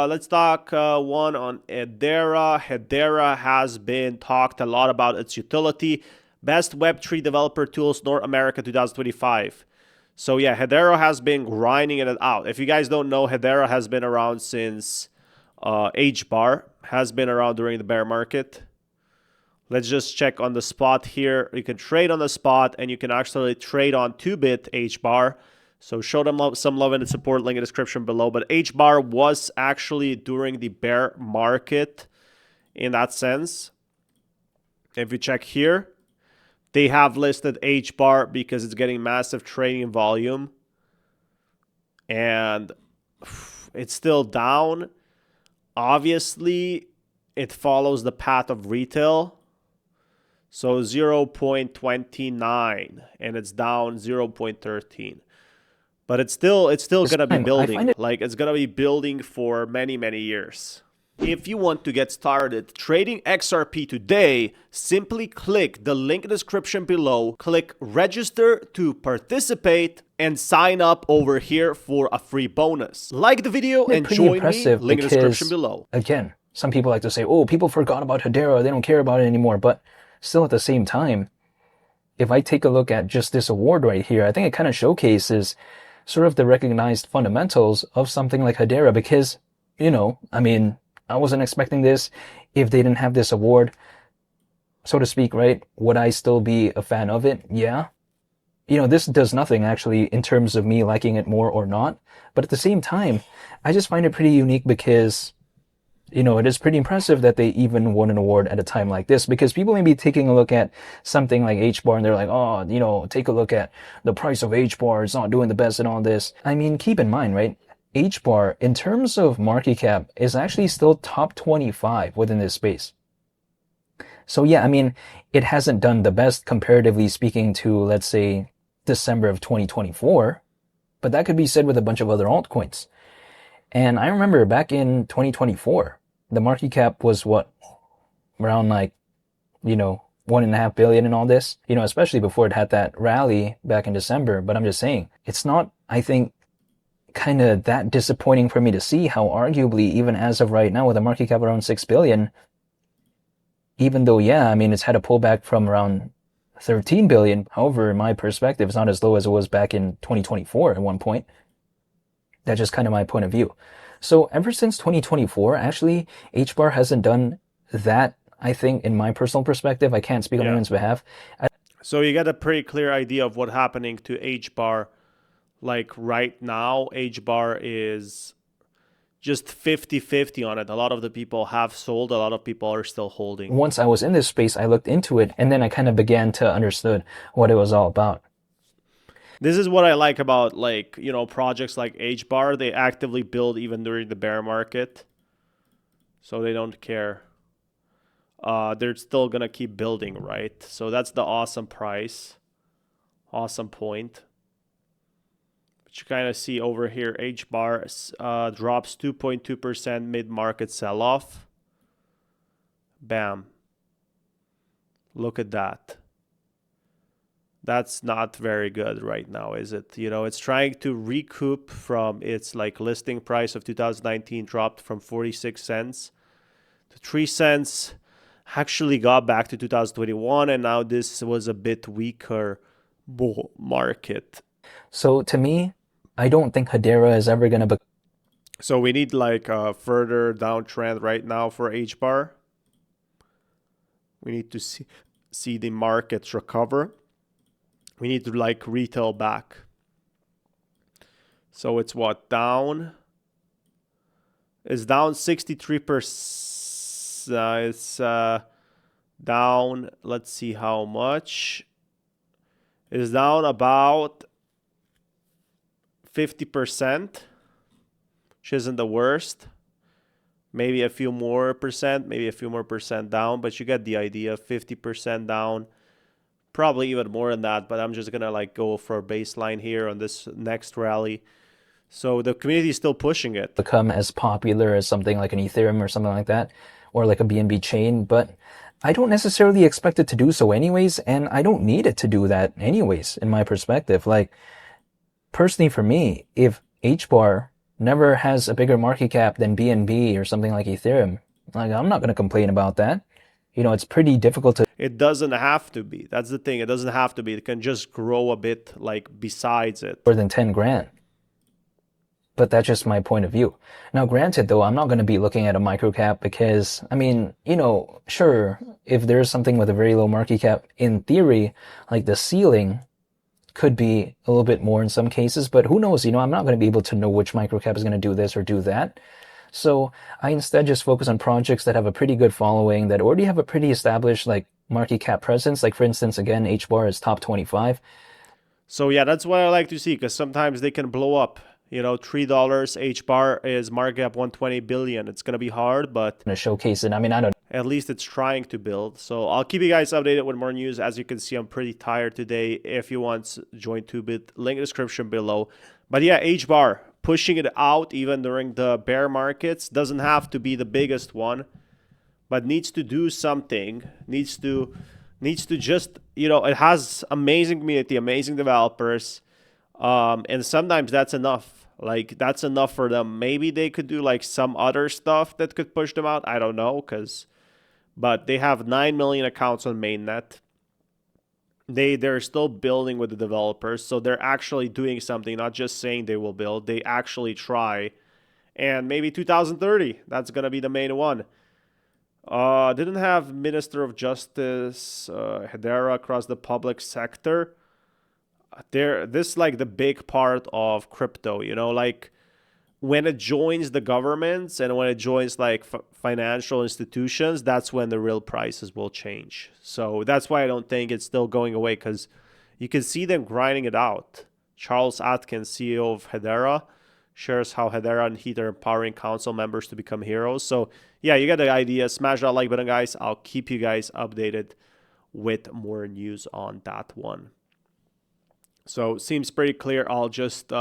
let's talk one on HEDERA. HEDERA has been talked a lot about its utility. Best Web3 developer tools North America 2025. So yeah, HEDERA has been grinding it out. If you guys don't know, HEDERA has been around since HBAR has been around during the bear market. Let's just check on the spot here. You can trade on the spot, and you can actually trade on 2-bit HBAR. So show them some love in the support, link in the description below. But HBAR was actually during the bear market in that sense. If you check here, they have listed HBAR because it's getting massive trading volume. And it's still down. Obviously, it follows the path of retail. So 0.29 and it's down 0.13. But it's still going to be building. Like, it's going to be building for many, many years. If you want to get started trading XRP today, simply click the link in the description below, click register to participate, and sign up over here for a free bonus. Like the video and join me, link in the description below. Again, some people like to say, oh, people forgot about HEDERA, they don't care about it anymore. But still at the same time, if I take a look at just this award right here, I think it kind of showcases sort of the recognized fundamentals of something like HEDERA because, you know, I mean, I wasn't expecting this. If they didn't have this award, so to speak, right, would I still be a fan of it? Yeah. You know, this does nothing actually in terms of me liking it more or not. But at the same time, I just find it pretty unique because, you know, it is pretty impressive that they even won an award at a time like this because people may be taking a look at something like HBAR and they're like, oh, you know, take a look at the price of HBAR. It's not doing the best and all this. I mean, keep in mind, right? HBAR, in terms of market cap, is actually still top 25 within this space. So yeah, I mean, it hasn't done the best comparatively speaking to, let's say, December of 2024, but that could be said with a bunch of other altcoins. And I remember back in 2024, the market cap was what, around like, you know, 1.5 billion and all this, you know, especially before it had that rally back in December. But I'm just saying, it's not, I think, kind of that disappointing for me to see how arguably, even as of right now with a market cap around 6 billion, even though, yeah, I mean, it's had a pullback from around 13 billion. However, in my perspective, it's not as low as it was back in 2024 at one point. That's just kind of my point of view. So ever since 2024, actually, HBAR hasn't done that, I think, in my personal perspective. I can't speak on anyone's behalf. So you got a pretty clear idea of what's happening to HBAR. Like right now, HBAR is just 50-50 on it. A lot of the people have sold. A lot of people are still holding. Once I was in this space, I looked into it, and then I kind of began to understand what it was all about. This is what I like about, like, you know, projects like HBAR. They actively build even during the bear market. So they don't care. They're still going to keep building, right? So that's the awesome price. Awesome point. But you kind of see over here, HBAR drops 2.2% mid-market sell-off. Bam. Look at that. That's not very good right now, is it? You know, it's trying to recoup from its like listing price of 2019, dropped from 46 cents to 3 cents. Actually got back to 2021, and now this was a bit weaker bull market. So to me, I don't think HEDERA is ever going to be. So we need like a further downtrend right now for HBAR. We need to see the markets recover. We need to like retail back. So it's what, down? It's down 63%. It's down, let's see how much. It's down about 50%, which isn't the worst. Maybe a few more percent, maybe a few more percent down, but you get the idea. 50% down. Probably even more than that, but I'm just gonna like go for a baseline here on this next rally. So the community is still pushing it. Become as popular as something like an Ethereum or something like that, or like a BNB chain, but I don't necessarily expect it to do so anyways, and I don't need it to do that anyways, in my perspective. Like, personally for me, if HBAR never has a bigger market cap than BNB or something like Ethereum. Like, I'm not going to complain about that. You know, it's pretty difficult to It doesn't have to be. That's the thing. It doesn't have to be. It can just grow a bit like besides it. more than 10 grand. But that's just my point of view. Now, granted, though, I'm not going to be looking at a microcap because, I mean, you know, sure, if there's something with a very low market cap, in theory, like the ceiling could be a little bit more in some cases, but who knows? You know, I'm not going to be able to know which microcap is going to do this or do that. So I instead just focus on projects that have a pretty good following, that already have a pretty established like market cap presence. Like for instance, again, HBAR is top 25. So yeah, that's what I like to see because sometimes they can blow up. You know, $3 HBAR is market cap 120 billion. It's gonna be hard, but To showcase it. I mean, I don't at least it's trying to build. So I'll keep you guys updated with more news. As you can see, I'm pretty tired today. If you want, join 2bit. Link in the description below. But yeah, HBAR pushing it out even during the bear markets. Doesn't have to be the biggest one, but needs to do something. Needs to just, you know, it has amazing community, amazing developers, and sometimes that's enough. Like that's enough for them. Maybe they could do like some other stuff that could push them out. I don't know, but they have 9 million accounts on mainnet. They're still building with the developers, so they're actually doing something, not just saying they will build. They actually try, and maybe 2030 that's gonna be the main one. Didn't have Minister of Justice, HEDERA across the public sector. This like the big part of crypto, you know, like when it joins the governments and when it joins like financial institutions, that's when the real prices will change. So that's why I don't think it's still going away, because you can see them grinding it out. Charles Atkins, CEO of HEDERA, shares how HEDERA and HEAT are empowering council members to become heroes. So yeah, you get the idea. Smash that like button, guys. I'll keep you guys updated with more news on that one. So seems pretty clear. I'll just